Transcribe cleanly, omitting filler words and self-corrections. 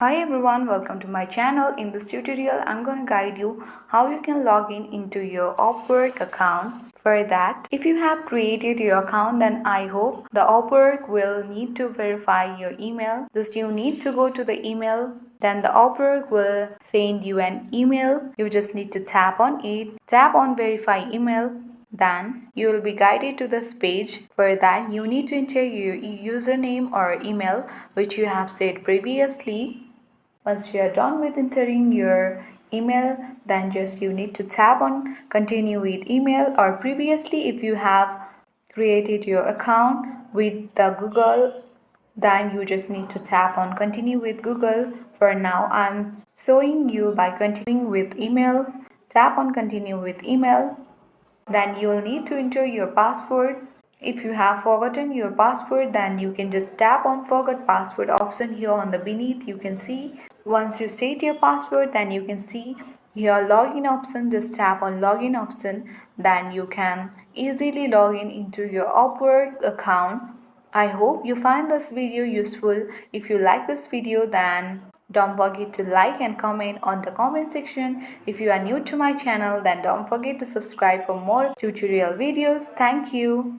Hi everyone, welcome to my channel. In this tutorial, I'm going to guide you how you can log in into your Upwork account. For that, if you have created your account, then I hope the Upwork will need to verify your email. Just you need to go to the email. Then the Upwork will send you an email. You just need to tap on it. Tap on verify email. Then you will be guided to this page. For that, you need to enter your username or email which you have said previously. Once you are done with entering your email, then just you need to tap on continue with email, or previously if you have created your account with the Google, then you just need to tap on continue with Google. For now, I'm showing you by continuing with email. Tap on continue with email. Then you will need to enter your password. If you have forgotten your password, then you can just tap on forgot password option here on the beneath. You can see once you set your password, then you can see your login option. Just tap on login option. Then you can easily log in into your Upwork account. I hope you find this video useful. If you like this video, then don't forget to like and comment on the comment section. If you are new to my channel, then don't forget to subscribe for more tutorial videos. Thank you.